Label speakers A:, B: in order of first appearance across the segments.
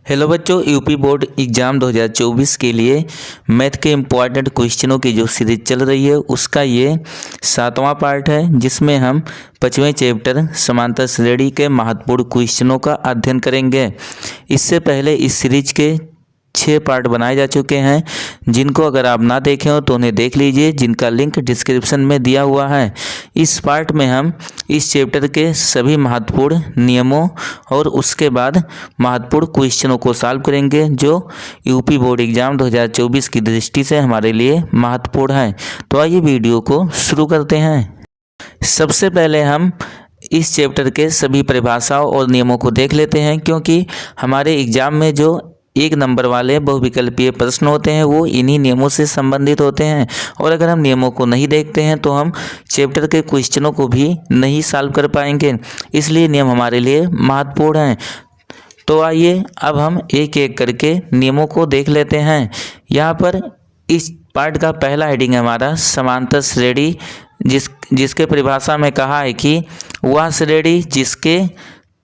A: Hello बच्चों, UP board exam 2024 के लिए मैथ के इम्पॉर्टेंट क्वेश्चनों की जो सीरीज चल रही है उसका ये 7वां पार्ट है, जिसमें हम 5वें चैप्टर समांतर श्रेणी के महत्वपूर्ण क्वेश्चनों का अध्ययन करेंगे। इससे पहले इस सीरीज के 6 पार्ट बनाए जा चुके हैं, जिनको अगर आप ना देखे हो तो उन्हें देख लीजिए, जिनका लिंक डिस्क्रिप्शन में दिया हुआ है। इस पार्ट में हम इस चैप्टर के सभी महत्वपूर्ण नियमों और उसके बाद महत्वपूर्ण क्वेश्चनों को सॉल्व करेंगे, जो यूपी बोर्ड एग्ज़ाम 2024 की दृष्टि से हमारे लिए महत्वपूर्ण है। तो आइए वीडियो को शुरू करते हैं। सबसे पहले हम इस चैप्टर के सभी परिभाषाओं और नियमों को देख लेते हैं, क्योंकि हमारे एग्ज़ाम में जो 1 नंबर वाले बहुविकल्पीय प्रश्न होते हैं वो इन्हीं नियमों से संबंधित होते हैं, और अगर हम नियमों को नहीं देखते हैं तो हम चैप्टर के क्वेश्चनों को भी नहीं सॉल्व कर पाएंगे। इसलिए नियम हमारे लिए महत्वपूर्ण हैं। तो आइए अब हम एक एक करके नियमों को देख लेते हैं। यहाँ पर इस पार्ट का पहला हेडिंग है हमारा समांतर श्रेणी, जिसके परिभाषा में कहा है कि वह श्रेणी जिसके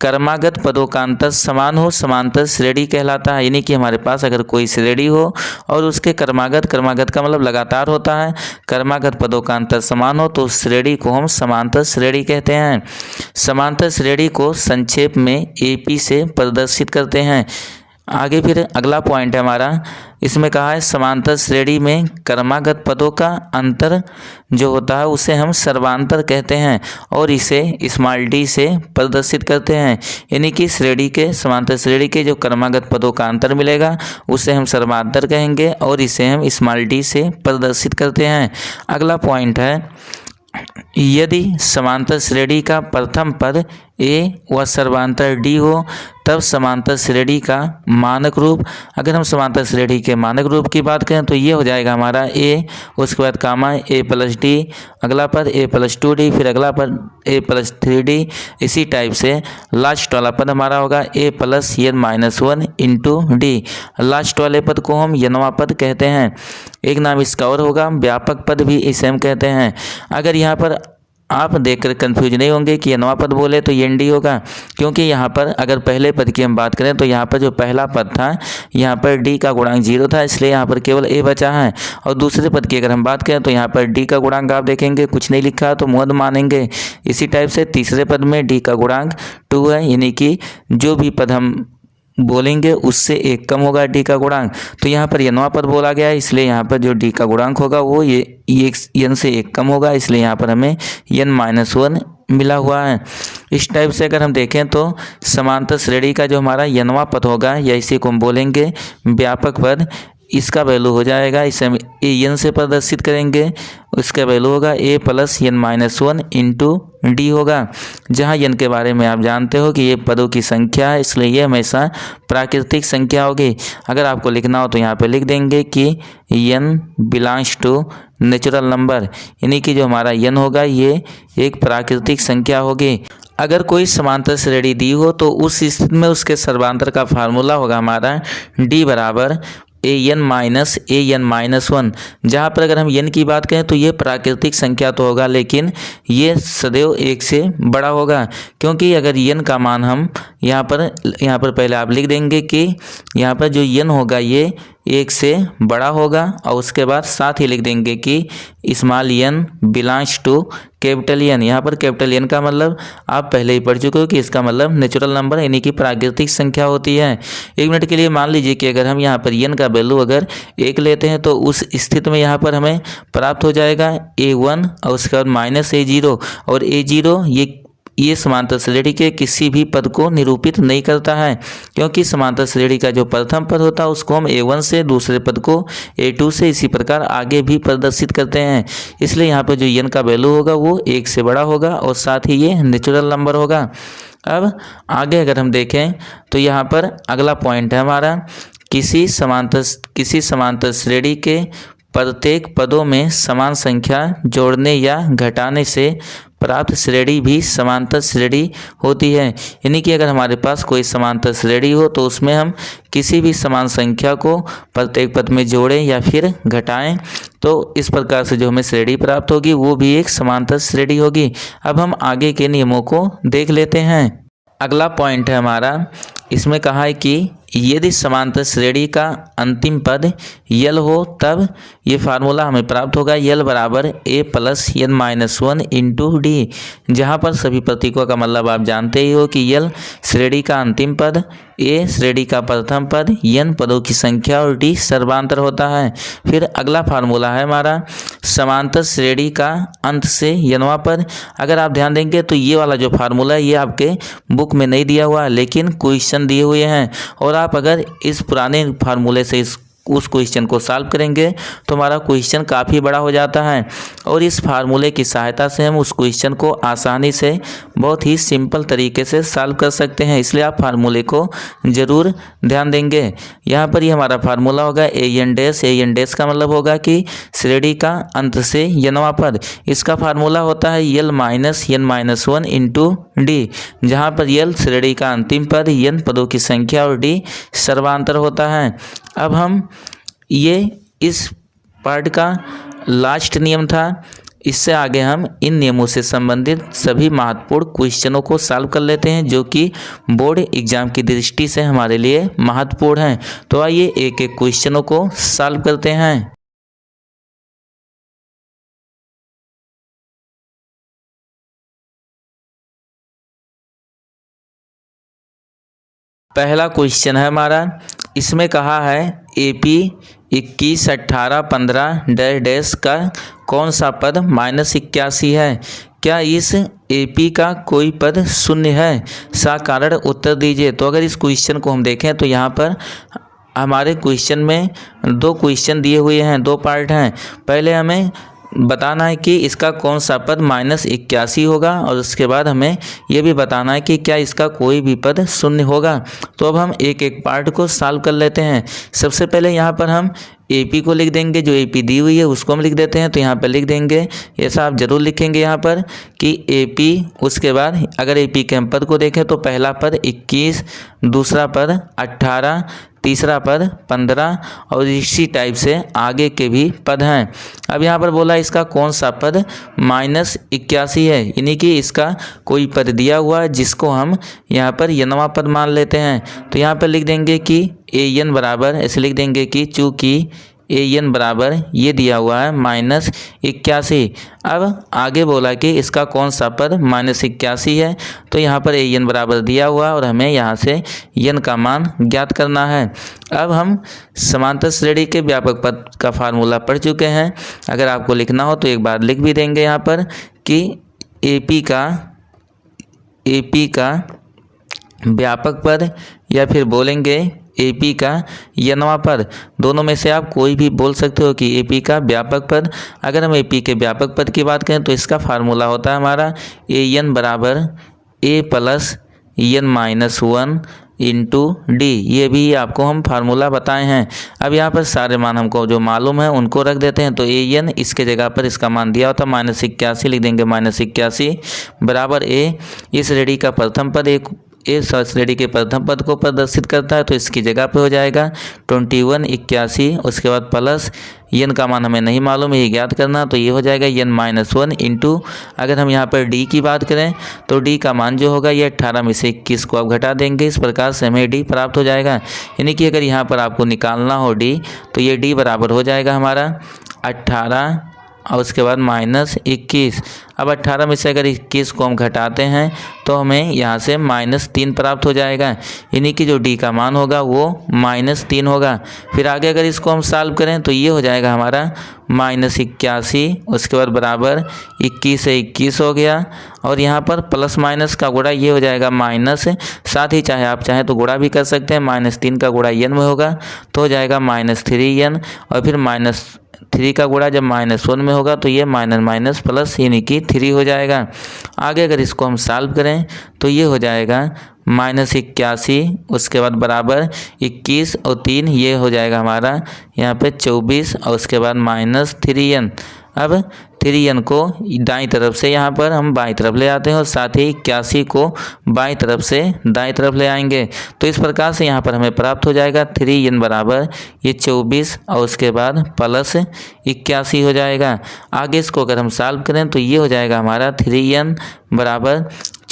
A: क्रमागत पदों का अंतर समान हो समांतर श्रेणी कहलाता है। यानी कि हमारे पास अगर कोई श्रेणी हो और उसके क्रमागत का मतलब लगातार होता है, क्रमागत पदों का अंतर समान हो तो उस श्रेणी को हम समांतर श्रेणी कहते हैं। समांतर श्रेणी को संक्षेप में एपी से प्रदर्शित करते हैं। आगे फिर अगला पॉइंट है हमारा, इसमें कहा है समांतर श्रेणी में क्रमागत पदों का अंतर जो होता है उसे हम सर्वांतर कहते हैं, और इसे स्मॉल डी से प्रदर्शित करते हैं। यानी कि समांतर श्रेणी के जो क्रमागत पदों का अंतर मिलेगा उसे हम सर्वांतर कहेंगे, और इसे हम स्मॉल डी से प्रदर्शित करते हैं। अगला पॉइंट है, यदि समांतर श्रेणी का प्रथम पद ए व सर्वांतर डी हो तब समांतर श्रेणी का मानक रूप, अगर हम समांतर श्रेणी के मानक रूप की बात करें तो ये हो जाएगा हमारा ए, उसके बाद कामा ए प्लस डी, अगला पद ए प्लस 2d, फिर अगला पद ए प्लस 3d। इसी टाइप से लास्ट वाला पद हमारा होगा A plus N minus 1 into D. Last वाले पद को हम यनवा पद कहते हैं। एक नाम इसका और होगा व्यापक पद भी इसे हम कहते हैं। अगर यहाँ पर आप देखकर कंफ्यूज नहीं होंगे कि यनवा पद बोले तो एन डी होगा, क्योंकि यहाँ पर अगर पहले पद की हम बात करें तो यहाँ पर जो पहला पद था यहाँ पर डी का गुणांक 0 था, इसलिए यहाँ पर केवल ए बचा है। और दूसरे पद की अगर हम बात करें तो यहाँ पर डी का गुणांक आप देखेंगे कुछ नहीं लिखा तो मुहद मानेंगे। इसी टाइप से तीसरे पद में डी का गुणांक 2 है, यानी कि जो भी पद हम बोलेंगे उससे 1 कम होगा डी का गुणांक। तो यहाँ पर यनवा पद बोला गया है, इसलिए यहाँ पर जो डी का गुणांक होगा वो ये एन से 1 कम होगा, इसलिए यहाँ पर हमें एन माइनस 1 मिला हुआ है। इस टाइप से अगर हम देखें तो समांतर श्रेणी का जो हमारा यनवा पद होगा या इसी को हम बोलेंगे व्यापक पद, इसका वैल्यू हो जाएगा, इसे हम ए एन से प्रदर्शित करेंगे। उसका वैल्यू होगा A plus N minus 1 into D होगा, जहाँ एन के बारे में आप जानते हो कि ये पदों की संख्या है, इसलिए ये हमेशा प्राकृतिक संख्या होगी। अगर आपको लिखना हो तो यहाँ पे लिख देंगे कि n belongs to natural number, यानी कि जो हमारा एन होगा ये एक प्राकृतिक संख्या होगी। अगर कोई समांतर श्रेणी दी हो तो उस स्थिति में उसके सर्वांतर का फार्मूला होगा हमारा डी बराबर ए एन माइनस 1। जहाँ पर अगर हम एन की बात करें तो ये प्राकृतिक संख्या तो होगा, लेकिन ये सदैव 1 से बड़ा होगा, क्योंकि अगर एन का मान हम यहाँ पर पहले आप लिख देंगे कि यहाँ पर जो एन होगा ये 1 से बड़ा होगा, और उसके बाद साथ ही लिख देंगे कि small n belongs to capital N. यहाँ पर कैपिटल एन का मतलब आप पहले ही पढ़ चुके हो कि इसका मतलब नेचुरल नंबर यानी कि प्राकृतिक संख्या होती है। 1 मिनट के लिए मान लीजिए कि अगर हम यहाँ पर एन का वैल्यू अगर 1 लेते हैं तो उस स्थिति में यहाँ पर हमें प्राप्त हो जाएगा a1 और उसके बाद माइनस a0, और a0 ये समांतर श्रेणी के किसी भी पद को निरूपित नहीं करता है, क्योंकि समांतर श्रेणी का जो प्रथम पद होता है उसको हम a1 से, दूसरे पद को a2 से, इसी प्रकार आगे भी प्रदर्शित करते हैं। इसलिए यहाँ पर जो एन का वैल्यू होगा वो 1 से बड़ा होगा, और साथ ही ये नेचुरल नंबर होगा। अब आगे अगर हम देखें तो यहाँ पर अगला पॉइंट है हमारा, किसी समांतर श्रेणी के प्रत्येक पदों में समान संख्या जोड़ने या घटाने से प्राप्त श्रेणी भी समांतर श्रेणी होती है। यानी कि अगर हमारे पास कोई समांतर श्रेणी हो तो उसमें हम किसी भी समान संख्या को प्रत्येक पद में जोड़ें या फिर घटाएं, तो इस प्रकार से जो हमें श्रेणी प्राप्त होगी वो भी एक समांतर श्रेणी होगी। अब हम आगे के नियमों को देख लेते हैं। अगला पॉइंट है हमारा, इसमें कहा है कि यदि समांतर श्रेणी का अंतिम पद यल हो तब ये फार्मूला हमें प्राप्त होगा यल बराबर A plus N minus one into D, जहाँ पर सभी प्रतीकों का मतलब आप जानते ही हो कि यल श्रेणी का अंतिम पद, ए श्रेणी का प्रथम पद, एन पदों की संख्या और डी सर्वांतर होता है। फिर अगला फार्मूला है हमारा समांतर श्रेणी का अंत से यनवा पद। अगर आप ध्यान देंगे तो ये वाला जो फार्मूला है ये आपके बुक में नहीं दिया हुआ, लेकिन क्वेश्चन दिए हुए हैं, और आप अगर इस पुराने फार्मूले से उस क्वेश्चन को सॉल्व करेंगे तो हमारा क्वेश्चन काफ़ी बड़ा हो जाता है, और इस फार्मूले की सहायता से हम उस क्वेश्चन को आसानी से बहुत ही सिंपल तरीके से सॉल्व कर सकते हैं। इसलिए आप फार्मूले को ज़रूर ध्यान देंगे। यहाँ पर ये हमारा फार्मूला होगा ए एन डैश का मतलब होगा कि श्रेणी का अंत से यनवा पद। इसका फार्मूला होता है L minus N minus one into D, जहाँ पर यल श्रेणी का अंतिम पद, एन पदों की संख्या और डी सर्वांतर होता है। अब हम ये इस पार्ट का लास्ट नियम था, इससे आगे हम इन नियमों से संबंधित सभी महत्वपूर्ण क्वेश्चनों को सॉल्व कर लेते हैं जो कि बोर्ड एग्जाम की दृष्टि से हमारे लिए महत्वपूर्ण हैं। तो आइए एक एक क्वेश्चनों को सॉल्व करते हैं। पहला क्वेश्चन है हमारा, इसमें कहा है AP 21, 18, 15 डैश डैश का कौन सा पद -81 है? क्या इस AP का कोई पद शून्य है? साकारण उत्तर दीजिए। तो अगर इस क्वेश्चन को हम देखें तो यहाँ पर हमारे क्वेश्चन में दो क्वेश्चन दिए हुए हैं, दो पार्ट हैं। पहले हमें बताना है कि इसका कौन सा पद -81 होगा, और उसके बाद हमें यह भी बताना है कि क्या इसका कोई भी पद शून्य होगा। तो अब हम एक एक पार्ट को सॉल्व कर लेते हैं। सबसे पहले यहाँ पर हम AP को लिख देंगे, जो AP दी हुई है उसको हम लिख देते हैं। तो यहाँ पर लिख देंगे, ऐसा आप जरूर लिखेंगे यहाँ पर कि AP, उसके बाद अगर AP के हम पद को देखें तो पहला पद 21, दूसरा पद 18, तीसरा पद 15, और इसी टाइप से आगे के भी पद हैं। अब यहाँ पर बोला इसका कौन सा पद -81 है, यानी कि इसका कोई पद दिया हुआ है जिसको हम यहाँ पर यनवा पद मान लेते हैं। तो यहाँ पर लिख देंगे कि AN बराबर, ऐसे लिख देंगे कि चूँकि AN बराबर ये दिया हुआ है -81। अब आगे बोला कि इसका कौन सा पद -81 है, तो यहाँ पर AN बराबर दिया हुआ है और हमें यहाँ से n का मान ज्ञात करना है। अब हम समांतर श्रेणी के व्यापक पद का फार्मूला पढ़ चुके हैं। अगर आपको लिखना हो तो एक बार लिख भी देंगे यहाँ पर कि AP का व्यापक पद, या फिर बोलेंगे AP का यनवा पद, दोनों में से आप कोई भी बोल सकते हो कि AP का व्यापक पद। अगर हम AP के व्यापक पद की बात करें तो इसका फार्मूला होता है हमारा AN बराबर A plus N minus one into d. ये भी आपको हम फार्मूला बताए हैं। अब यहाँ पर सारे मान हमको जो मालूम है उनको रख देते हैं। तो AN इसके जगह पर इसका मान दिया होता -81, लिख देंगे -81 बराबर A, इस श्रेणी का प्रथम पद ए श्रेणी के प्रथम पद को प्रदर्शित करता है, तो इसकी जगह पे हो जाएगा 21, 81, उसके बाद प्लस n का मान हमें नहीं मालूम है, ये ज्ञात करना। तो ये हो जाएगा n-1 इंटू, अगर हम यहाँ पर d की बात करें तो d का मान जो होगा ये 18 में से 21 को आप घटा देंगे, इस प्रकार से हमें d प्राप्त हो जाएगा। यानी कि अगर यहाँ पर आपको निकालना हो d, तो ये d बराबर हो जाएगा हमारा 18 और उसके बाद -21। अब 18 में से अगर 21 को हम घटाते हैं तो हमें यहाँ से -3 प्राप्त हो जाएगा, यानी कि जो d का मान होगा वो -3 होगा। फिर आगे अगर इसको हम सॉल्व करें तो ये हो जाएगा हमारा -81, उसके बाद बराबर 21 से 21 हो गया, और यहाँ पर प्लस माइनस का गुणा ये हो जाएगा माइनस, साथ ही चाहे आप चाहें तो गुणा भी कर सकते हैं। -3 का गुणा n में होगा तो हो जाएगा -3n, और फिर -3 का गुणा जब -1 में होगा तो ये माइनस प्लस यानी कि 3 हो जाएगा। आगे अगर इसको हम सॉल्व करें तो ये हो जाएगा -81, उसके बाद बराबर 21 और 3, ये हो जाएगा हमारा यहाँ पे 24, और उसके बाद -3n। अब 3n को दाईं तरफ से यहाँ पर हम बाईं तरफ ले आते हैं, और साथ ही 81 को बाईं तरफ से दाईं तरफ ले आएंगे। तो इस प्रकार से यहाँ पर हमें प्राप्त हो जाएगा 3n बराबर ये 24 और उसके बाद प्लस 81 हो जाएगा। आगे इसको अगर हम सॉल्व करें तो ये हो जाएगा हमारा 3n बराबर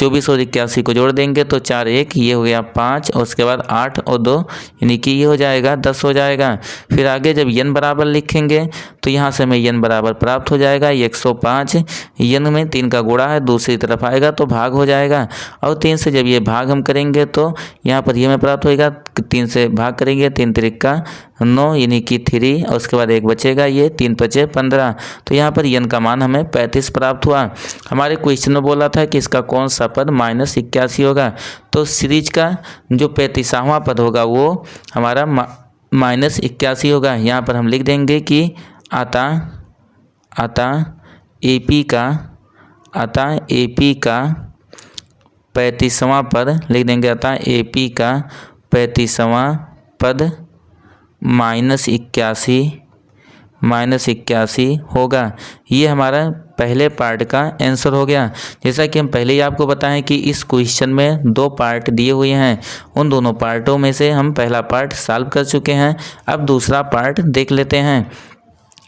A: 24 और 81 को जोड़ देंगे तो 4 1 ये हो गया 5 और उसके बाद 8 और 2 यानी कि ये हो जाएगा 10 हो जाएगा। फिर आगे जब n बराबर लिखेंगे तो यहाँ से हमें n बराबर प्राप्त हो जाएगा 105। n में 3 का गुणा है, दूसरी तरफ आएगा तो भाग हो जाएगा और 3 से जब ये भाग हम करेंगे तो यहाँ पर ये हमें प्राप्त होएगा। 3 से भाग करेंगे 3 त्रिका 9 यानी कि 3 और उसके बाद 1 बचेगा, ये 3 5 15। तो यहाँ पर n का मान हमें 35 प्राप्त हुआ। हमारे क्वेश्चन में बोला था कि इसका कौन सा पद -81 होगा, तो सीरीज का जो 35वां पद होगा वो हमारा -81 होगा। यहाँ पर हम लिख देंगे कि अतः AP का 35वां पद लिख देंगे। अतः AP का 35वां पद -81 होगा। ये हमारा पहले पार्ट का आंसर हो गया। जैसा कि हम पहले ही आपको बताएं कि इस क्वेश्चन में 2 पार्ट दिए हुए हैं, उन दोनों पार्टों में से हम पहला पार्ट सॉल्व कर चुके हैं। अब दूसरा पार्ट देख लेते हैं।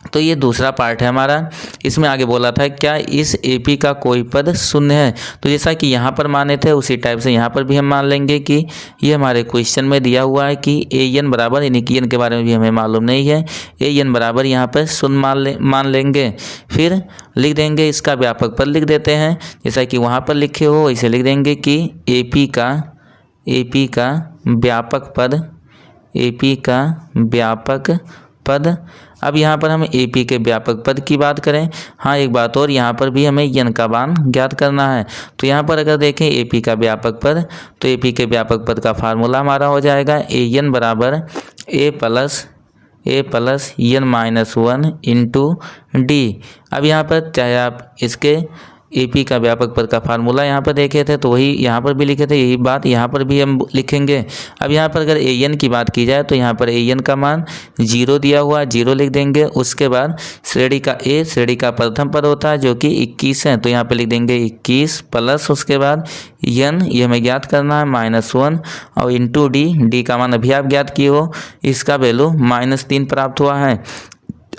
A: तो ये दूसरा पार्ट है हमारा। इसमें आगे बोला था क्या इस AP का कोई पद शून्य है, तो जैसा कि यहाँ पर माने थे उसी टाइप से यहाँ पर भी हम मान लेंगे कि ये हमारे क्वेश्चन में दिया हुआ है कि AN बराबर, यानी कि n के बारे में भी हमें मालूम नहीं है, AN बराबर यहाँ पर शून्य मान लेंगे। फिर लिख देंगे इसका व्यापक पद लिख देते हैं, जैसा कि वहाँ पर लिखे हो वैसे लिख देंगे कि AP का व्यापक पद। अब यहाँ पर हम AP के व्यापक पद की बात करें। हाँ, एक बात और, यहाँ पर भी हमें n का मान ज्ञात करना है। तो यहाँ पर अगर देखें AP का व्यापक पद, तो AP के व्यापक पद का फार्मूला हमारा हो जाएगा AN बराबर A plus n-1 into D. अब यहाँ पर चाहे आप इसके AP का व्यापक पद का फार्मूला यहाँ पर देखे थे तो वही यहाँ पर भी लिखे थे, यही बात यहाँ पर भी हम लिखेंगे। अब यहाँ पर अगर AN की बात की जाए तो यहाँ पर AN का मान 0 दिया हुआ, 0 लिख देंगे। उसके बाद श्रेणी का A, श्रेणी का प्रथम पद होता है जो कि 21 है, तो यहाँ पर लिख देंगे 21 प्लस उसके बाद n, ये हमें ज्ञात करना है -1 और इंटू डी का मान अभी आप ज्ञात किए हो, इसका वैल्यू -3 प्राप्त हुआ है।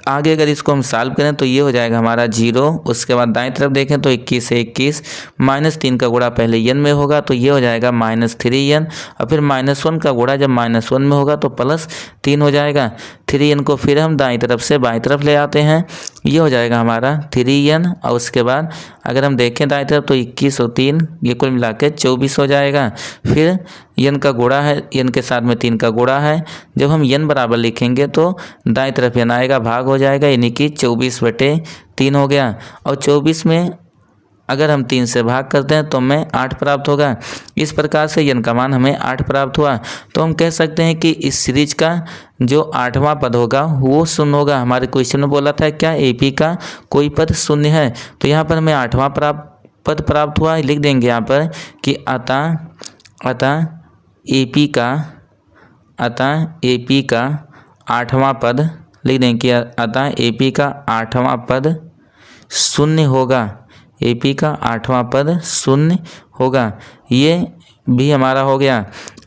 A: आगे अगर इसको हम सॉल्व करें तो ये हो जाएगा हमारा 0। उसके बाद दाएं तरफ देखें तो 21 से 21 -3 का गुणा पहले n में होगा तो ये हो जाएगा -3n, और फिर -1 का गुणा जब -1 में होगा तो +3 हो जाएगा। 3n को फिर हम दाएं तरफ से बाएं तरफ ले आते हैं, ये हो जाएगा हमारा 3n, और उसके बाद अगर हम देखें दाएं तरफ तो 21 और 3 ये कुल मिला के 24 हो जाएगा। फिर n का गुणा है, n के साथ में 3 का गुणा है, जब हम n बराबर लिखेंगे तो दाएं तरफ n आएगा, भाग हो जाएगा, यानी कि 24/3 हो गया। और 24 में अगर हम 3 से भाग करते हैं तो हमें 8 प्राप्त होगा। इस प्रकार से n का मान हमें 8 प्राप्त हुआ। तो हम कह सकते हैं कि इस सीरीज का जो 8वां पद होगा वो शून्य होगा। हमारे क्वेश्चन में बोला था क्या AP का कोई पद शून्य है, तो यहाँ पर हमें 8वां पद प्राप्त हुआ। लिख देंगे यहाँ पर कि अतः AP का 8वां पद लिख देंगे कि अतः AP का 8वां पद शून्य होगा। AP का 8वां पद शून्य होगा। ये भी हमारा हो गया।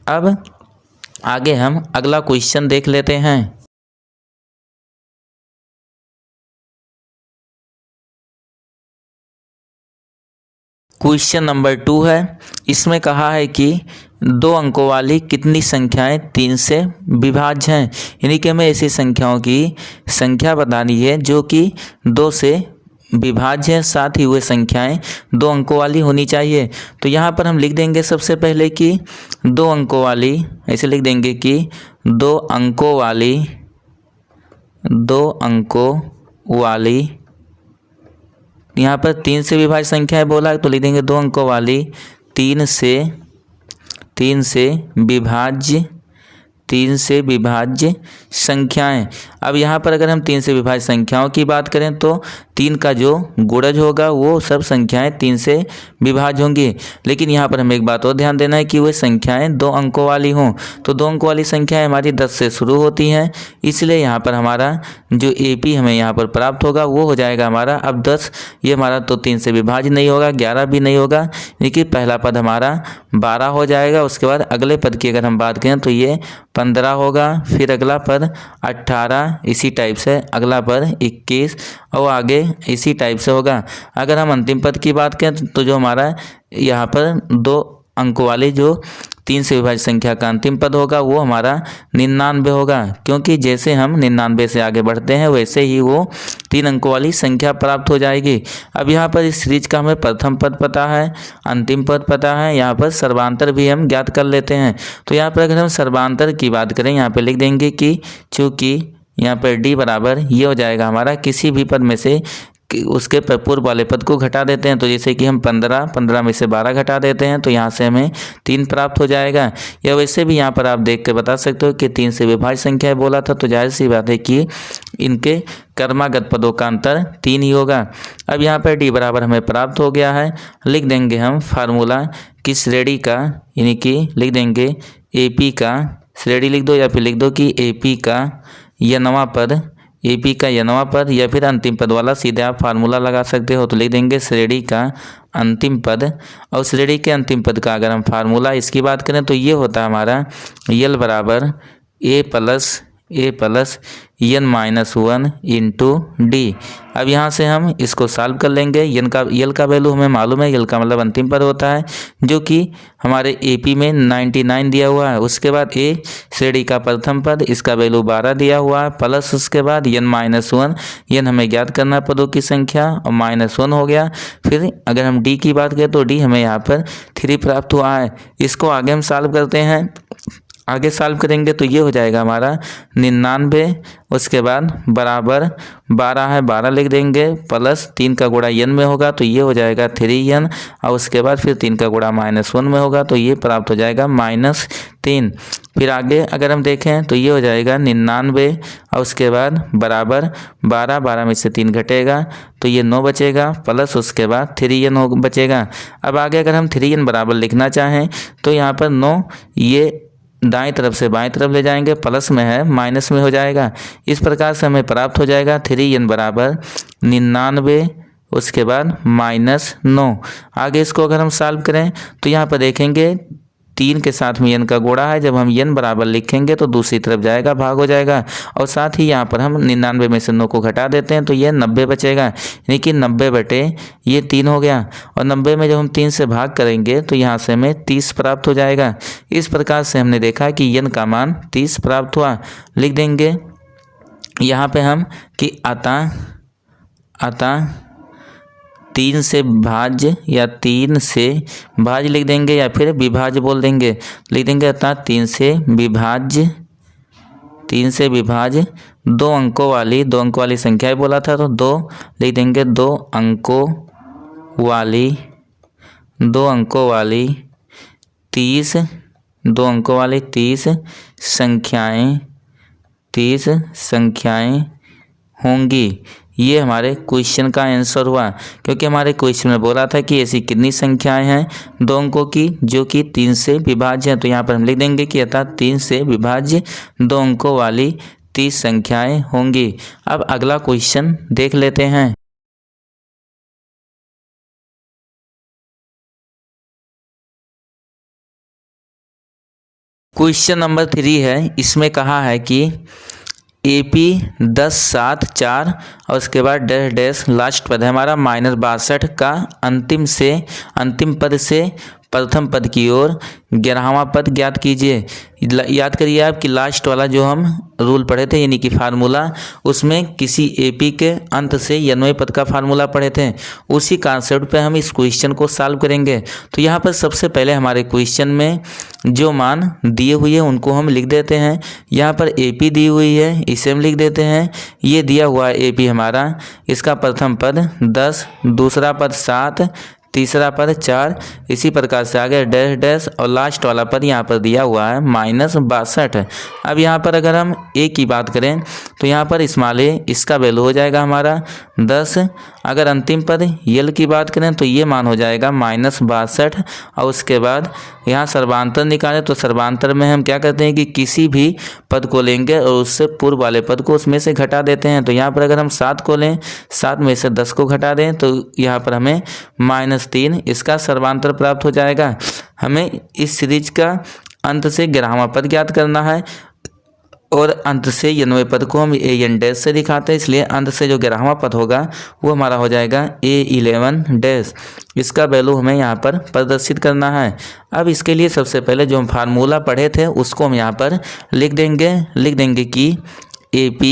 A: अब आगे हम अगला क्वेश्चन देख लेते हैं। क्वेश्चन नंबर 2 है। इसमें कहा है कि 2 अंकों वाली कितनी संख्याएं 3 से विभाज्य हैं, यानी कि हमें ऐसी संख्याओं की संख्या बतानी है जो कि 2 से विभाज्य है, साथ ही वे संख्याएं 2 अंकों वाली होनी चाहिए। तो यहाँ पर हम लिख देंगे सबसे पहले कि 2 अंकों वाली, ऐसे लिख देंगे कि 2 अंकों वाली यहाँ पर 3 से विभाज्य संख्या है बोला है, तो लिख देंगे 2 अंकों वाली 3 से विभाज्य संख्याएं। अब यहाँ पर अगर हम 3 से विभाज्य संख्याओं की बात करें तो 3 का जो गुणज होगा वो सब संख्याएं 3 से विभाज्य होंगी। लेकिन यहाँ पर हमें एक बात और ध्यान देना है कि वे संख्याएं 2 अंकों वाली हों। तो 2 अंकों वाली संख्याएं हमारी 10 से शुरू होती हैं, इसलिए यहाँ पर हमारा जो AP हमें यहाँ पर प्राप्त होगा वो हो जाएगा हमारा। अब 10 ये हमारा तो 3 से विभाज्य नहीं होगा, 11 भी नहीं होगा, यानी पहला पद हमारा 12 हो जाएगा। उसके बाद अगले पद की अगर हम बात करें तो ये 15 होगा। फिर अगला पद पर 18 इसी टाइप से, अगला पर 21 और आगे इसी टाइप से होगा। अगर हम अंतिम पद की बात करें तो जो हमारा यहाँ पर 2 अंकों वाली जो 3 से विभाज्य संख्या का अंतिम पद होगा वो हमारा 99 होगा, क्योंकि जैसे हम 99 से आगे बढ़ते हैं वैसे ही वो 3 अंकों वाली संख्या प्राप्त हो जाएगी। अब यहाँ पर इस सीरीज का हमें प्रथम पद पता है, अंतिम पद पता है, यहाँ पर सर्वांतर भी हम ज्ञात कर लेते हैं। तो यहाँ पर अगर हम सर्वांतर की बात करें, यहाँ पर लिख देंगे कि चूँकि यहाँ पर डी बराबर ये हो जाएगा हमारा किसी भी पद में से उसके पूर्व वाले पद को घटा देते हैं। तो जैसे कि हम 15 में से 12 घटा देते हैं तो यहाँ से हमें 3 प्राप्त हो जाएगा। या वैसे भी यहाँ पर आप देख के बता सकते हो कि 3 से विभाज्य संख्या बोला था, तो जाहिर सी बात है कि इनके कर्मागत पदों का अंतर 3 ही होगा। अब यहाँ पर डी बराबर हमें प्राप्त हो गया है। लिख देंगे हम फार्मूला की श्रेणी का, यानी कि लिख देंगे AP का, श्रेणी लिख दो या फिर लिख दो कि AP का यनवा पद, AP का यनवा पद, या फिर अंतिम पद वाला सीधे आप फार्मूला लगा सकते हो। तो लिख देंगे श्रेणी का अंतिम पद, और श्रेणी के अंतिम पद का अगर हम फार्मूला इसकी बात करें तो ये होता है हमारा यल बराबर A plus n-1 into D. अब यहाँ से हम इसको सॉल्व कर लेंगे। यल का वैल्यू हमें मालूम है, यल का मतलब अंतिम पद होता है, जो कि हमारे AP में 99 दिया हुआ है। उसके बाद A श्रेणी का प्रथम पद, इसका वैल्यू 12 दिया हुआ है, प्लस उसके बाद n-1, n हमें ज्ञात करना पदों की संख्या, और -1 हो गया। फिर अगर हम D की बात करें तो D हमें यहाँ पर 3 प्राप्त हुआ है। इसको आगे हम सॉल्व करते हैं। आगे सॉल्व करेंगे तो ये हो जाएगा हमारा 99, उसके बाद बराबर 12 है, 12 लिख देंगे, प्लस 3 का गुणा n में होगा तो ये हो जाएगा 3n, और उसके बाद फिर 3 का गुणा -1 में होगा तो ये प्राप्त हो जाएगा -3। फिर आगे अगर हम देखें तो ये हो जाएगा 99, और उसके बाद बराबर 12 में से 3 घटेगा तो ये 9 बचेगा, प्लस उसके बाद 3n बचेगा। अब आगे अगर हम 3n बराबर लिखना चाहें तो यहाँ पर 9 ये दाएं तरफ से बाएं तरफ ले जाएंगे, प्लस में है माइनस में हो जाएगा। इस प्रकार से हमें प्राप्त हो जाएगा 3n बराबर 99, उसके बाद -9। आगे इसको अगर हम सॉल्व करें तो यहाँ पर देखेंगे 3 के साथ में n का गुणा है, जब हम n बराबर लिखेंगे तो दूसरी तरफ जाएगा, भाग हो जाएगा, और साथ ही यहाँ पर हम 99 में से 9 को घटा देते हैं तो ये 90 बचेगा, यानी कि 90 बटे ये 3 हो गया। और 90 में जब हम 3 से भाग करेंगे तो यहाँ से हमें 30 प्राप्त हो जाएगा। इस प्रकार से हमने देखा कि n का मान 30 प्राप्त हुआ। लिख देंगे यहाँ पे हम कि अतः 3 से भाज्य या 3 से भाज्य लिख देंगे, या फिर विभाज्य बोल देंगे। लिख देंगे अतः 3 से विभाज्य 2 अंकों वाली संख्या बोला था तो 2 लिख देंगे, 2 अंकों वाली 30 संख्याएं होंगी। ये हमारे क्वेश्चन का आंसर हुआ, क्योंकि हमारे क्वेश्चन में बोला था कि ऐसी कितनी संख्याएं हैं 2 अंकों की जो कि 3 से विभाज्य हैं। तो यहाँ पर हम लिख देंगे कि अतः 3 से विभाज्य 2 अंकों वाली 30 संख्याएं होंगी। अब अगला क्वेश्चन देख लेते हैं। क्वेश्चन नंबर 3 है, इसमें कहा है कि AP 10, 7, 4 और उसके बाद डैश डैश लास्ट पद है हमारा -62 का अंतिम पद से प्रथम पद की ओर 11वां पद ज्ञात कीजिए। याद करिए आप कि लास्ट वाला जो हम रूल पढ़े थे, यानी कि फार्मूला, उसमें किसी AP के अंत से 90वें पद का फार्मूला पढ़े थे। उसी कॉन्सेप्ट पे हम इस क्वेश्चन को सॉल्व करेंगे। तो यहाँ पर सबसे पहले हमारे क्वेश्चन में जो मान दिए हुए हैं उनको हम लिख देते हैं। यहाँ पर AP दी हुई है, इसे हम लिख देते हैं। ये दिया हुआ है AP हमारा, इसका प्रथम पद 10, दूसरा पद 7, तीसरा पद 4, इसी प्रकार से आगे डैश डैश और लास्ट वाला पद यहाँ पर दिया हुआ है -62। अब यहाँ पर अगर हम A की बात करें तो यहाँ पर स्मॉल a इसका वैल्यू हो जाएगा हमारा 10। अगर अंतिम पद यल की बात करें तो ये मान हो जाएगा -62। और उसके बाद यहाँ सर्वांतर निकालें तो सर्वांतर में हम क्या करते हैं कि किसी भी पद को लेंगे और उससे पूर्व वाले पद को उसमें से घटा देते हैं। तो यहाँ पर अगर हम 7 को लें, 7 में से 10 को घटा दें तो यहाँ पर हमें -3 इसका सर्वांतर प्राप्त हो जाएगा। हमें इस सीरीज का अंत से 11वां पद ज्ञात करना है। और अंत से यनवे पद को हम ए एन डैश से दिखाते हैं, इसलिए अंत से जो 11वां पद होगा वो हमारा हो जाएगा A11 डैश। इसका वैल्यू हमें यहाँ पर प्रदर्शित करना है। अब इसके लिए सबसे पहले जो हम फार्मूला पढ़े थे उसको हम यहाँ पर लिख देंगे कि AP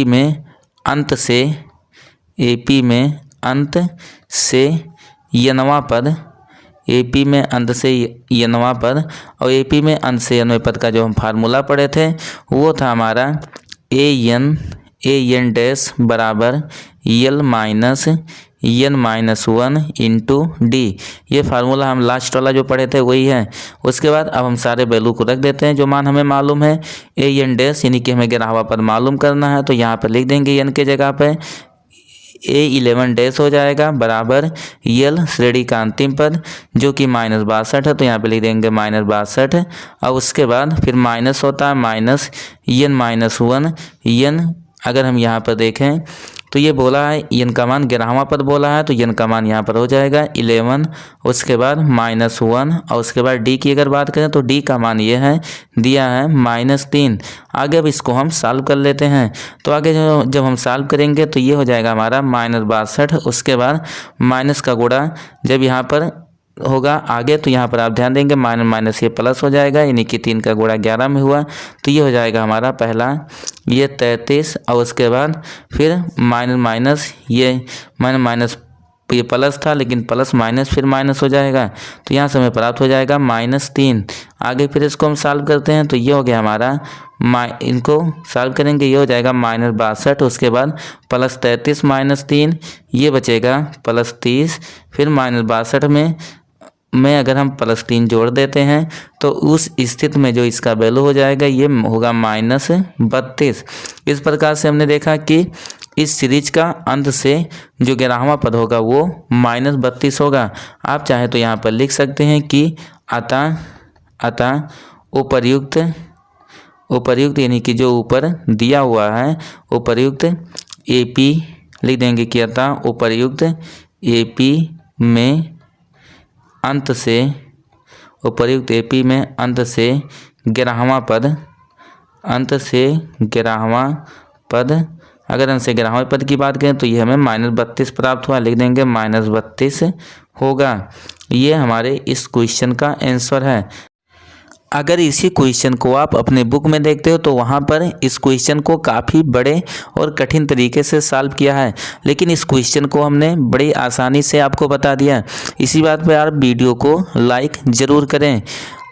A: में अंत से यनवा पद, AP में अंत से यनवा पद और AP में अंत से यनवे पद का जो हम फार्मूला पढ़े थे वो था हमारा AN डैश बराबर L-N-1 इंटू डी। ये फार्मूला हम लास्ट वाला जो पढ़े थे वही है। उसके बाद अब हम सारे वैल्यू को रख देते हैं जो मान हमें मालूम है। AN डैश यानी कि हमें 11वां पद मालूम करना है, तो यहाँ पर लिख देंगे n के जगह पे A11 डैश हो जाएगा बराबर L श्रेणी का अंतिम पद जो कि -62 है, तो यहाँ पे लिख देंगे -62। और उसके बाद फिर माइनस होता है -1 n। अगर हम यहाँ पर देखें तो ये बोला है n का मान 11वां पद बोला है, तो n का मान यहाँ पर हो जाएगा 11। उसके बाद -1 और उसके बाद d की अगर बात करें तो d का मान ये है दिया है -3। आगे अब इसको हम सॉल्व कर लेते हैं। तो आगे जब हम सॉल्व करेंगे तो ये हो जाएगा हमारा -62। उसके बाद माइनस का गुणा जब यहाँ पर होगा आगे तो यहाँ पर आप ध्यान देंगे माइनस ये प्लस हो जाएगा, यानी कि 3 का गुणा 11 में हुआ, तो ये हो जाएगा हमारा पहला ये 33। और उसके बाद फिर माइनस ये प्लस था लेकिन प्लस माइनस फिर माइनस हो जाएगा, तो यहाँ से हमें प्राप्त हो जाएगा -3। आगे फिर इसको हम सॉल्व करते हैं तो ये हो गया हमारा इनको सॉल्व करेंगे ये हो जाएगा -62। उसके बाद +33 -3 ये बचेगा +30। फिर -62 में अगर हम +3 जोड़ देते हैं तो उस स्थिति में जो इसका वैल्यू हो जाएगा ये होगा -32। इस प्रकार से हमने देखा कि इस सीरीज का अंत से जो 11वां पद होगा वो -32 होगा। आप चाहे तो यहाँ पर लिख सकते हैं कि अतः उपर्युक्त यानी कि जो ऊपर दिया हुआ है उपर्युक्त AP लिख देंगे कि अतः उपर्युक्त AP में अंत से 11वां पद अगर अंत से 11वें पद की बात करें तो ये हमें -32 प्राप्त हुआ, लिख देंगे -32 होगा। ये हमारे इस क्वेश्चन का आंसर है। अगर इसी क्वेश्चन को आप अपने बुक में देखते हो तो वहाँ पर इस क्वेश्चन को काफ़ी बड़े और कठिन तरीके से सॉल्व किया है, लेकिन इस क्वेश्चन को हमने बड़ी आसानी से आपको बता दिया। इसी बात पर आप वीडियो को लाइक ज़रूर करें।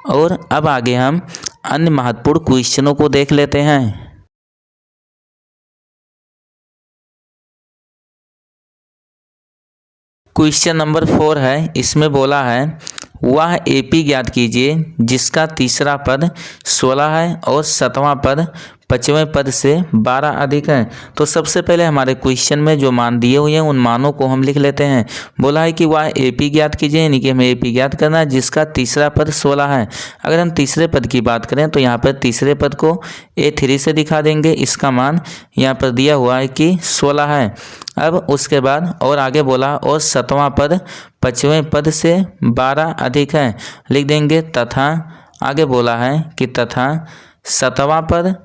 A: और अब आगे हम अन्य महत्वपूर्ण क्वेश्चनों को देख लेते हैं। क्वेश्चन नंबर 4 है, इसमें बोला है वह AP ज्ञात कीजिए जिसका तीसरा पद 16 है और 7वां पद 5वें पद से 12 अधिक है। तो सबसे पहले हमारे क्वेश्चन में जो मान दिए हुए हैं उन मानों को हम लिख लेते हैं। बोला है कि वह AP ज्ञात कीजिए, यानी कि हमें AP ज्ञात करना है जिसका तीसरा पद 16 है। अगर हम तीसरे पद की बात करें तो यहाँ पर तीसरे पद को A3 से दिखा देंगे। इसका मान यहाँ पर दिया हुआ है कि 16 है। अब उसके बाद और आगे बोला और 7वां पद 5वें पद से 12 अधिक है, लिख देंगे तथा आगे बोला है कि तथा 7वां पद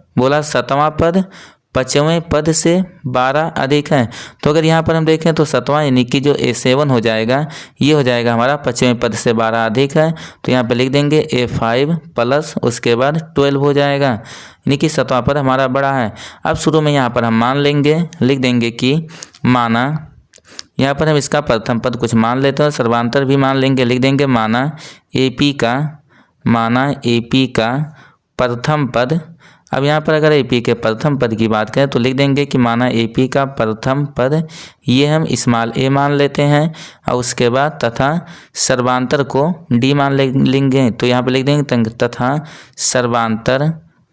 A: 5वें पद से 12 अधिक है। तो अगर यहाँ पर हम देखें तो 7वां यानी कि जो A7 हो जाएगा ये हो जाएगा हमारा 5वें पद से 12 अधिक है, तो यहाँ पे लिख देंगे A5 प्लस उसके बाद 12 हो जाएगा, यानी कि 7वां पद हमारा बड़ा है। अब शुरू में यहाँ पर हम मान लेंगे, लिख देंगे कि माना, यहाँ पर हम इसका प्रथम पद कुछ मान लेते हैं, सर्वांतर भी मान लेंगे, लिख देंगे माना AP का प्रथम पद। अब यहाँ पर अगर AP के प्रथम पद की बात करें तो लिख देंगे कि माना AP का प्रथम पद ये हम स्मॉल a मान लेते हैं और उसके बाद तथा सर्वांतर को D मान लेंगे, तो यहाँ पर लिख देंगे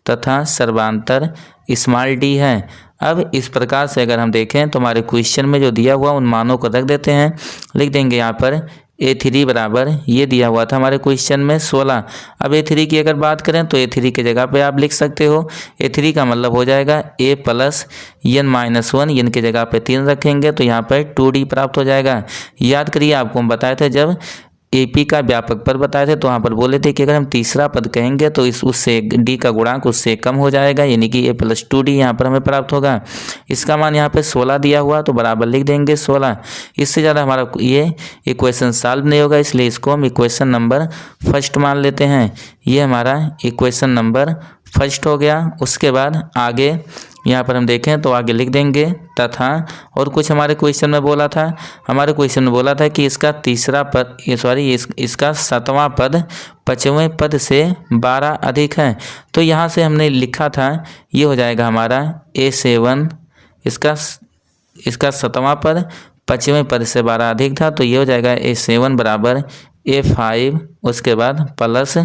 A: तथा सर्वांतर स्मॉल d है। अब इस प्रकार से अगर हम देखें तो हमारे क्वेश्चन में जो दिया हुआ उन मानों को रख देते हैं, लिख देंगे यहाँ पर A3 बराबर ये दिया हुआ था हमारे क्वेश्चन में 16। अब A3 की अगर बात करें तो A3 की जगह पे आप लिख सकते हो A3 का मतलब हो जाएगा A प्लस n-1, n की जगह पे 3 रखेंगे तो यहाँ पर 2D प्राप्त हो जाएगा। याद करिए आपको हम बताए थे जब एपी का व्यापक पद बताए थे, तो वहाँ पर बोले थे कि अगर हम तीसरा पद कहेंगे तो उससे डी का गुणांक उससे कम हो जाएगा, यानी कि ए प्लस 2d यहाँ पर हमें प्राप्त होगा। इसका मान यहाँ पे 16 दिया हुआ, तो बराबर लिख देंगे 16। इससे ज़्यादा हमारा ये इक्वेशन सॉल्व नहीं होगा, इसलिए इसको हम इक्वेशन नंबर फर्स्ट मान लेते हैं। ये हमारा इक्वेशन नंबर फर्स्ट हो गया। उसके बाद आगे यहाँ पर हम देखें तो आगे लिख देंगे तथा, और कुछ हमारे क्वेश्चन में बोला था, हमारे क्वेश्चन में बोला था कि इसका तीसरा पद इसका 7वां पद 5वें पद से 12 अधिक है। तो यहाँ से हमने लिखा था, ये हो जाएगा हमारा A7, इसका 7वां पद 5वें पद से 12 अधिक था, तो ये हो जाएगा A7 बराबर A5, उसके बाद प्लस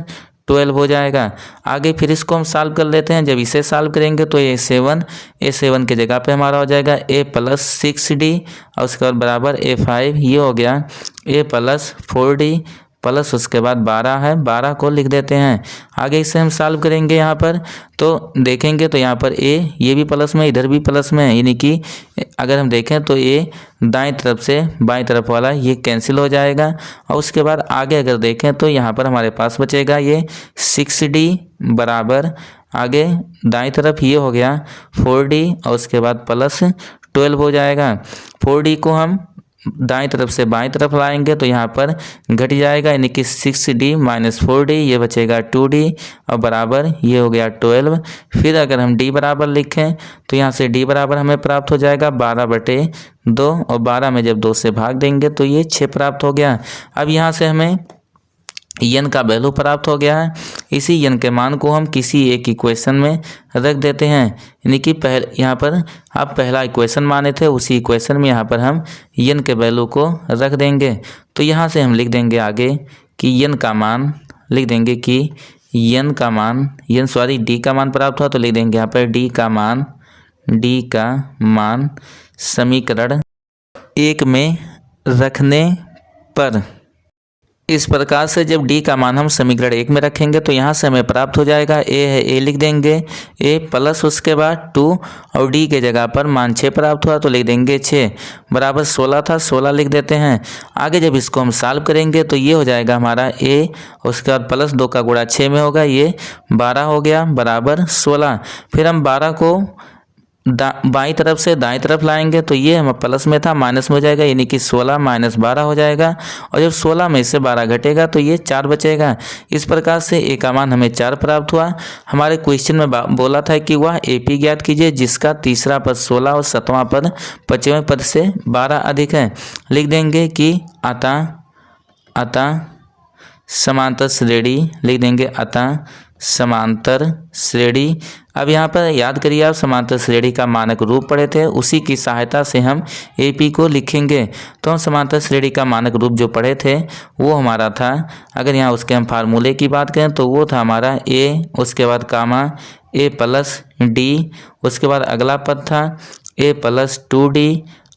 A: 12 हो जाएगा। आगे फिर इसको हम सॉल्व कर लेते हैं। जब इसे सॉल्व करेंगे तो A7 के जगह पे हमारा हो जाएगा A प्लस 6d, और उसके बाद बराबर A5, ये हो गया A प्लस 4d प्लस उसके बाद 12 है, 12 को लिख देते हैं। आगे इसे हम सॉल्व करेंगे यहाँ पर, तो देखेंगे तो यहाँ पर ये भी प्लस में, इधर भी प्लस में है, यानी कि अगर हम देखें तो ये दाएं तरफ से बाएं तरफ वाला ये कैंसिल हो जाएगा। और उसके बाद आगे अगर देखें तो यहाँ पर हमारे पास बचेगा ये 6d बराबर, आगे दाएं तरफ ये हो गया 4d, और उसके बाद प्लस 12 हो जाएगा। 4d को हम दाएं तरफ से बाएं तरफ लाएंगे तो यहाँ पर घट जाएगा, यानी कि 6d माइनस 4d, ये बचेगा 2d, और बराबर ये हो गया 12। फिर अगर हम d बराबर लिखें तो यहाँ से d बराबर हमें प्राप्त हो जाएगा 12/2, और 12 में जब 2 से भाग देंगे तो ये 6 प्राप्त हो गया। अब यहाँ से हमें n का वैल्यू प्राप्त हो गया है। इसी n के मान को हम किसी एक इक्वेशन में रख देते हैं, यानी कि यहाँ पर आप पहला इक्वेशन माने थे, उसी इक्वेशन में यहाँ पर हम n के वैल्यू को रख देंगे। तो यहाँ से हम लिख देंगे आगे कि n का मान लिख देंगे कि d का मान प्राप्त हुआ, तो लिख देंगे यहाँ पर d का मान समीकरण 1 में रखने पर, इस प्रकार से जब d का मान हम समीकरण 1 में रखेंगे तो यहाँ से हमें प्राप्त हो जाएगा a है, a लिख देंगे a प्लस उसके बाद 2, और d के जगह पर मान 6 प्राप्त हुआ, तो लिख देंगे 6 बराबर 16 था, 16 लिख देते हैं। आगे जब इसको हम सॉल्व करेंगे तो ये हो जाएगा हमारा a, उसके बाद प्लस 2 का गुणा 6 में होगा, ये 12 हो गया बराबर 16। फिर हम 12 को बाईं तरफ से दाईं तरफ लाएंगे तो ये हम प्लस में था माइनस में हो जाएगा, यानी कि 16 माइनस 12 हो जाएगा, और जब 16 में से 12 घटेगा तो ये 4 बचेगा। इस प्रकार से ए का मान हमें 4 प्राप्त हुआ। हमारे क्वेश्चन में बोला था कि वह एपी ज्ञात कीजिए जिसका तीसरा पद 16 और 7वां पद 5वें पद से 12 अधिक है। लिख देंगे कि अतः समांतर श्रेणी, लिख देंगे अतः समांतर श्रेणी। अब यहाँ पर याद करिए आप समांतर श्रेणी का मानक रूप पढ़े थे, उसी की सहायता से हम एपी को लिखेंगे। तो हम समांतर श्रेणी का मानक रूप जो पढ़े थे वो हमारा था, अगर यहाँ उसके हम फार्मूले की बात करें तो वो था हमारा ए, उसके बाद कामा ए प्लस डी, उसके बाद अगला पद था ए प्लस 2d,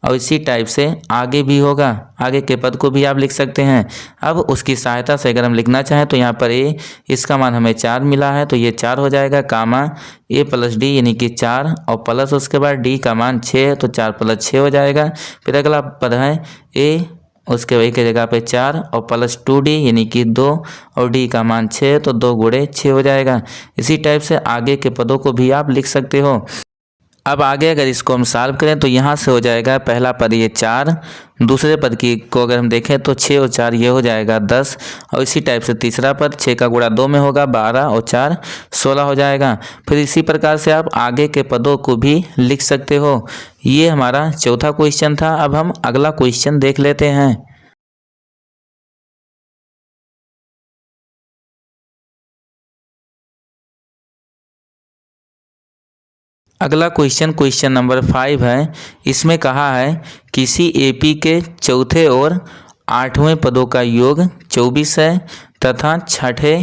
A: और इसी टाइप से आगे भी होगा, आगे के पद को भी आप लिख सकते हैं। अब उसकी सहायता से अगर हम लिखना चाहें तो यहाँ पर ए, इसका मान हमें 4 मिला है तो ये 4 हो जाएगा, कामा ए प्लस डी यानी कि 4, और प्लस उसके बाद डी का मान 6 तो 4 प्लस 6 हो जाएगा। फिर अगला पद है ए, उसके वही के जगह पे 4 और प्लस 2d यानी कि 2, और d का मान 6 तो 2 गुणे 6 हो जाएगा। इसी टाइप से आगे के पदों को भी आप लिख सकते हो। अब आगे अगर इसको हम सॉल्व करें तो यहाँ से हो जाएगा पहला पद ये 4, दूसरे पद की को अगर हम देखें तो 6 और 4 ये हो जाएगा 10, और इसी टाइप से तीसरा पद 6 का गुणा 2 में होगा 12 और 4 16 हो जाएगा। फिर इसी प्रकार से आप आगे के पदों को भी लिख सकते हो। ये हमारा चौथा क्वेश्चन था। अब हम अगला क्वेश्चन देख लेते हैं। अगला क्वेश्चन नंबर 5 है। इसमें कहा है किसी एपी के चौथे और 8वें पदों का योग 24 है तथा छठे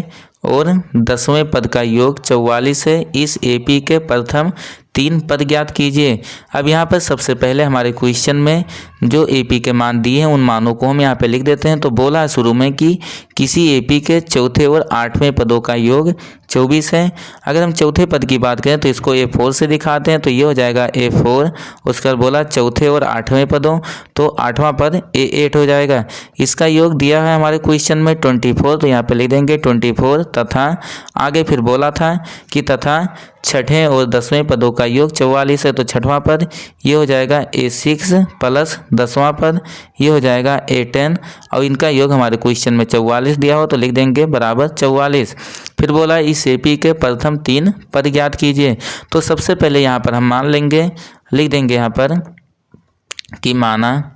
A: और 10वें पद का योग 44 है। इस एपी के प्रथम 3 पद ज्ञात कीजिए। अब यहाँ पर सबसे पहले हमारे क्वेश्चन में जो एपी के मान दिए हैं उन मानों को हम यहाँ पे लिख देते हैं। तो बोला है शुरू में कि किसी एपी के चौथे और आठवें पदों का योग 24 है। अगर हम चौथे पद की बात करें तो इसको A4 से दिखाते हैं, तो ये हो जाएगा A4। उसके बाद बोला चौथे और आठवें पदों, तो आठवां पद A8 हो जाएगा। इसका योग दिया है हमारे क्वेश्चन में 24, तो यहाँ पे लिख देंगे 24 तथा आगे फिर बोला था कि तथा छठे और 10वें पदों का योग 44 है, तो छठवां पद ये हो जाएगा A6 प्लस 10वां पद ये हो जाएगा A10 और इनका योग हमारे क्वेश्चन में 44 दिया हो तो लिख देंगे बराबर 44। फिर बोला इस एपी के प्रथम 3 पद ज्ञात कीजिए। तो सबसे पहले यहाँ पर हम मान लेंगे, लिख देंगे यहाँ पर कि माना,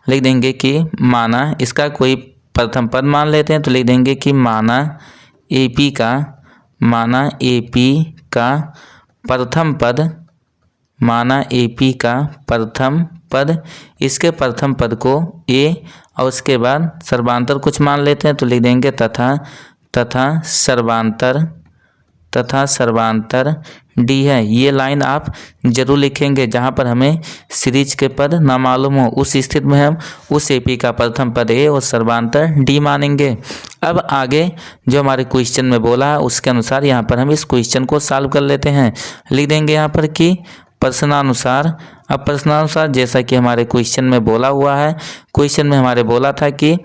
A: लिख देंगे कि माना इसका कोई प्रथम पद मान लेते हैं, तो लिख देंगे कि माना एपी का प्रथम पद, माना एपी का प्रथम पद, इसके प्रथम पद को ए और उसके बाद सर्वांतर कुछ मान लेते हैं, तो लिख देंगे तथा सर्वांतर डी है। ये लाइन आप जरूर लिखेंगे, जहाँ पर हमें सीरीज के पद ना मालूम हो उस स्थिति में हम उस एपी का प्रथम पद ए और सर्वांतर डी मानेंगे। अब आगे जो हमारे क्वेश्चन में बोला है उसके अनुसार यहाँ पर हम इस क्वेश्चन को सॉल्व कर लेते हैं। लिख देंगे यहाँ पर कि प्रश्नानुसार। अब प्रश्नानुसार जैसा कि हमारे क्वेश्चन में बोला हुआ है, क्वेश्चन में हमारे बोला था कि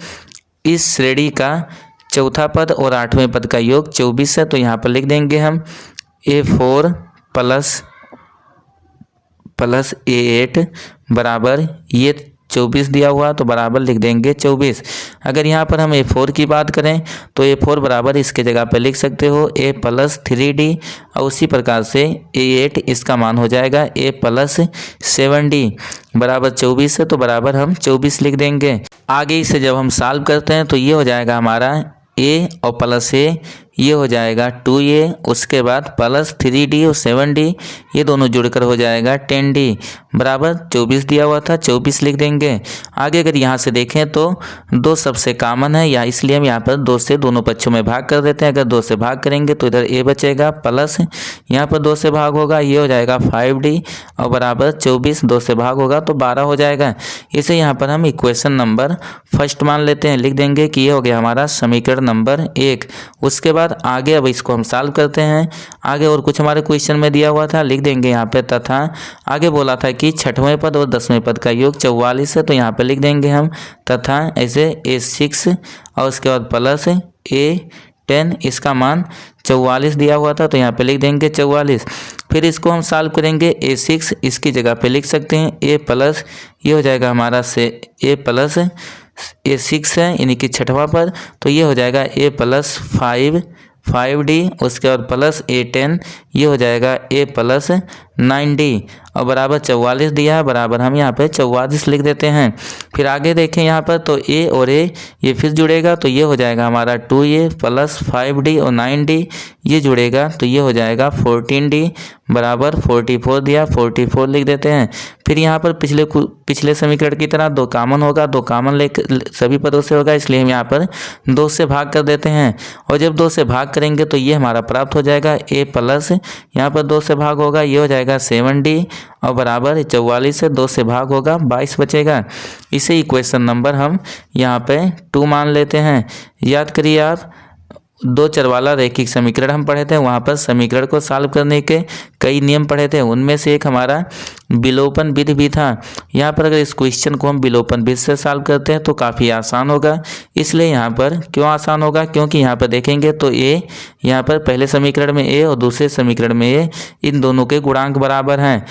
A: इस श्रेणी का चौथा पद और आठवें पद का योग 24 है, तो यहाँ पर लिख देंगे हम A4 प्लस A8 बराबर ये 24 दिया हुआ तो बराबर लिख देंगे 24। अगर यहाँ पर हम A4 की बात करें तो A4 बराबर इसके जगह पे लिख सकते हो A प्लस 3D और उसी प्रकार से A8 इसका मान हो जाएगा A प्लस 7D बराबर 24 है, तो बराबर हम 24 लिख देंगे। आगे इसे जब हम सॉल्व करते हैं तो ये हो जाएगा हमारा A और प्लस A ये हो जाएगा 2A, उसके बाद प्लस 3D और 7D ये दोनों जुड़कर हो जाएगा 10D बराबर 24 दिया हुआ था 24 लिख देंगे। आगे अगर यहाँ से देखें तो 2 सबसे कॉमन है, या इसलिए हम यहाँ पर 2 से दोनों पक्षों में भाग कर देते हैं। अगर 2 से भाग करेंगे तो इधर A बचेगा प्लस यहाँ पर 2 से भाग होगा ये हो जाएगा 5D और बराबर 24 2 से भाग होगा तो 12 हो जाएगा। इसे यहाँ पर हम इक्वेशन नंबर फर्स्ट मान लेते हैं, लिख देंगे कि ये हो गया हमारा समीकरण नंबर 1। उसके बाद आगे अब इसको हम सॉल्व करते हैं। आगे और कुछ हमारे क्वेश्चन में दिया हुआ था, लिख देंगे यहाँ पे तथा आगे बोला था कि छठवें पद और 10वें पद का योग 44 है, तो यहाँ पे लिख देंगे हम तथा ऐसे A6 और उसके बाद प्लस A10 इसका मान 44 दिया हुआ था, तो यहाँ पे लिख देंगे 44। फिर इसको हम सॉल्व करेंगे A6 इसकी जगह पे लिख सकते हैं A प्लस ये हो जाएगा हमारा से A प्लस A6 है यानी कि छठवां पद, तो ये हो जाएगा A प्लस 5D उसके बाद प्लस A10 ये हो जाएगा A प्लस 9D और बराबर 44 दिया है, बराबर हम यहाँ पे 44 लिख देते हैं। फिर आगे देखें यहाँ पर तो A और A ये फिर जुड़ेगा, तो ये हो जाएगा हमारा 2A प्लस 5D और 9D ये जुड़ेगा, तो ये हो जाएगा 14D बराबर 44 दिया 44 लिख देते हैं। फिर यहाँ पर पिछले समीकरण की तरह 2 कॉमन होगा, 2 कॉमन ले सभी पदों से होगा, इसलिए हम यहाँ पर 2 से भाग कर देते हैं और जब 2 से भाग करेंगे तो ये हमारा प्राप्त हो जाएगा A प्लस यहाँ पर 2 से भाग होगा ये हो जाएगा 7D और बराबर 44 से 2 से भाग होगा 22 बचेगा। इसे इक्वेशन नंबर हम यहाँ पे 2 मान लेते हैं। याद करिए आप 2 चर वाला रैखिक समीकरण हम पढ़े थे, वहाँ पर समीकरण को सॉल्व करने के कई नियम पढ़े थे, उनमें से एक हमारा विलोपन विधि भी था। यहाँ पर अगर इस क्वेश्चन को हम विलोपन विधि से सॉल्व करते हैं तो काफ़ी आसान होगा। इसलिए यहाँ पर क्यों आसान होगा, क्योंकि यहाँ पर देखेंगे तो A यहाँ पर पहले समीकरण में A और दूसरे समीकरण में A इन दोनों के गुणांक बराबर हैं,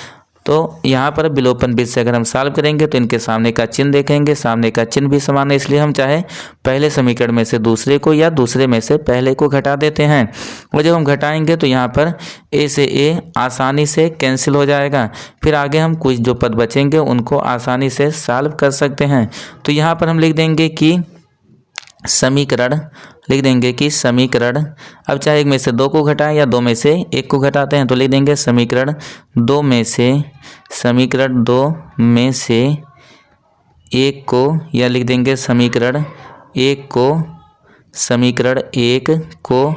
A: तो यहाँ पर विलोपन विधि से अगर हम सॉल्व करेंगे तो इनके सामने का चिन्ह देखेंगे, सामने का चिन्ह भी समान है, इसलिए हम चाहे पहले समीकरण में से दूसरे को या दूसरे में से पहले को घटा देते हैं। और जब हम घटाएंगे तो यहाँ पर A से A आसानी से कैंसिल हो जाएगा। फिर आगे हम कुछ जो पद बचेंगे उनको आसानी से सॉल्व कर सकते हैं। तो यहाँ पर हम लिख देंगे कि समीकरण, लिख देंगे कि समीकरण, अब चाहे 1 में से 2 को घटाएं या 2 में से 1 को घटाते हैं, तो लिख देंगे समीकरण 2 में से 1 को, या लिख देंगे समीकरण 1 को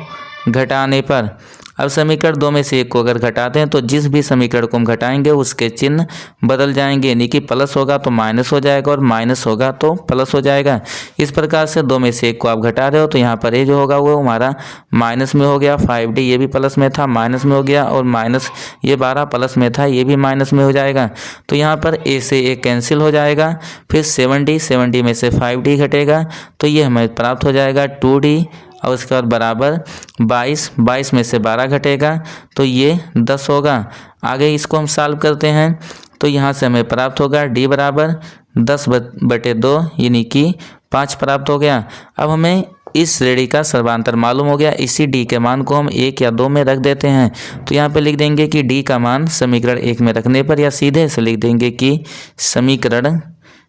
A: घटाने पर। अब समीकरण 2 में से एक को अगर घटाते हैं तो जिस भी समीकरण को हम घटाएंगे उसके चिन्ह बदल जाएंगे, यानी कि प्लस होगा तो माइनस हो जाएगा और माइनस होगा तो प्लस हो जाएगा। इस प्रकार से 2 में से एक को आप घटा रहे हो तो यहाँ पर ये जो होगा वो हमारा माइनस में हो गया, 5D ये भी प्लस में था माइनस में हो गया, और माइनस ये 12 प्लस में था ये भी माइनस में हो जाएगा। तो यहाँ पर ए से ए कैंसिल हो जाएगा, फिर 7D में से 5D घटेगा तो ये हमें प्राप्त हो जाएगा 2D, और उसके बाद बराबर 22 में से 12 घटेगा तो ये 10 होगा। आगे इसको हम सॉल्व करते हैं तो यहाँ से हमें प्राप्त होगा D बराबर 10/2 यानी कि 5 प्राप्त हो गया। अब हमें इस श्रेणी का सर्वांतर मालूम हो गया, इसी D के मान को हम 1 या 2 में रख देते हैं। तो यहाँ पे लिख देंगे कि D का मान समीकरण 1 में रखने पर, या सीधे से लिख देंगे कि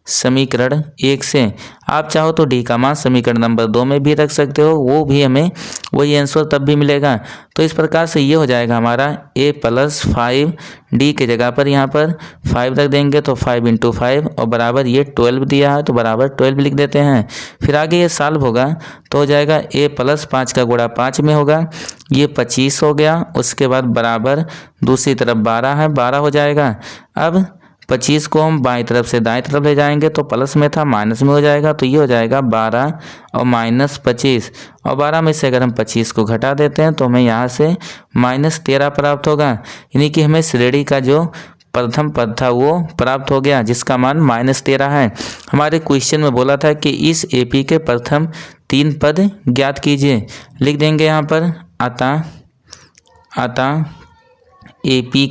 A: समीकरण 1 से। आप चाहो तो D का मान समीकरण नंबर 2 में भी रख सकते हो, वो भी हमें वही आंसर तब भी मिलेगा। तो इस प्रकार से ये हो जाएगा हमारा a + 5D के जगह पर यहाँ पर 5 रख देंगे तो 5 × 5 और बराबर ये 12 दिया है तो बराबर 12 लिख देते हैं। फिर आगे ये सॉल्व होगा तो हो जाएगा a + 5 का गुणा 5 में होगा, ये 25 हो गया। उसके बाद बराबर दूसरी तरफ 12 है, 12 हो जाएगा। अब 25 को हम बाईं तरफ से दाईं तरफ ले जाएंगे तो प्लस में था माइनस में हो जाएगा, तो ये हो जाएगा 12 और -25, और 12 में से अगर हम 25 को घटा देते हैं तो हमें यहाँ से -13 प्राप्त होगा, यानी कि हमें श्रेणी का जो प्रथम पद था वो प्राप्त हो गया जिसका मान -13 है। हमारे क्वेश्चन में बोला था कि इस AP के प्रथम 3 पद ज्ञात कीजिए। लिख देंगे यहाँ पर अतः AP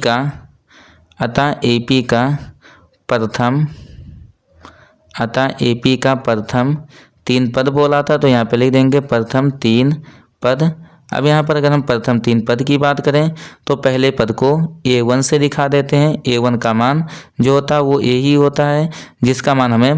A: का प्रथम 3 पद बोला था तो यहाँ पे लिख देंगे प्रथम 3 पद। अब यहाँ पर अगर हम प्रथम 3 पद की बात करें तो पहले पद को A1 से दिखा देते हैं। A1 का मान जो होता है वो A ही होता है, जिसका मान हमें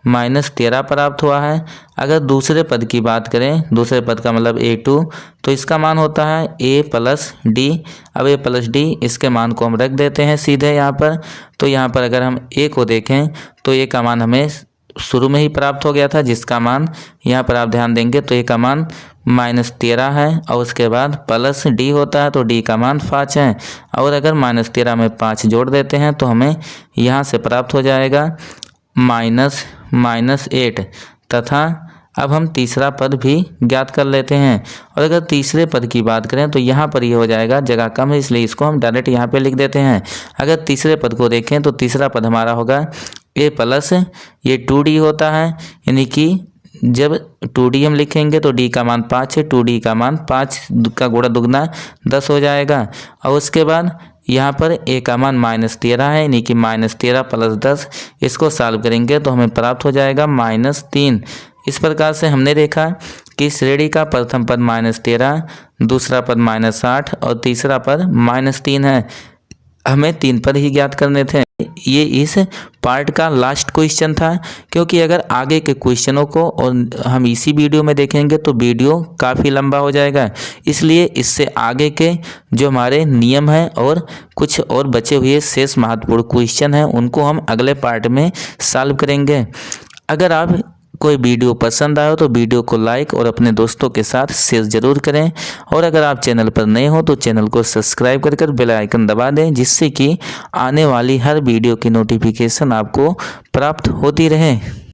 A: -13 प्राप्त हुआ है। अगर दूसरे पद की बात करें, दूसरे पद का मतलब A2, तो इसका मान होता है A + D। अब A + D इसके मान को हम रख देते हैं सीधे यहाँ पर। तो यहाँ पर अगर हम A को देखें तो A का मान हमें शुरू में ही प्राप्त हो गया था, जिसका मान यहाँ पर आप ध्यान देंगे तो A का मान -13 है, और उसके बाद +D होता है तो D का मान 5 है, और अगर -13 में 5 जोड़ देते हैं तो हमें यहाँ से प्राप्त हो जाएगा -8। तथा अब हम तीसरा पद भी ज्ञात कर लेते हैं, और अगर तीसरे पद की बात करें तो यहाँ पर ये हो जाएगा, जगह कम है इसलिए इसको हम डायरेक्ट यहाँ पे लिख देते हैं। अगर तीसरे पद को देखें तो तीसरा पद हमारा होगा A + ये 2D होता है, यानी कि जब 2D हम लिखेंगे तो D का मान 5 है, 2D का मान 5 का गुणा दुगना 10 हो जाएगा। और उसके बाद यहाँ पर A का मान -13 है, यानी कि -13 + 10, इसको सॉल्व करेंगे तो हमें प्राप्त हो जाएगा -3। इस प्रकार से हमने देखा कि श्रेणी का प्रथम पद -13, दूसरा पद -8 और तीसरा पद -3 है। हमें 3 पद ही ज्ञात करने थे। ये इस पार्ट का लास्ट क्वेश्चन था, क्योंकि अगर आगे के क्वेश्चनों को और हम इसी वीडियो में देखेंगे तो वीडियो काफ़ी लंबा हो जाएगा, इसलिए इससे आगे के जो हमारे नियम हैं और कुछ और बचे हुए शेष महत्वपूर्ण क्वेश्चन हैं उनको हम अगले पार्ट में सॉल्व करेंगे। अगर आप कोई वीडियो पसंद आए तो वीडियो को लाइक और अपने दोस्तों के साथ शेयर जरूर करें, और अगर आप चैनल पर नए हो तो चैनल को सब्सक्राइब कर बेल आइकन दबा दें, जिससे कि आने वाली हर वीडियो की नोटिफिकेशन आपको प्राप्त होती रहे।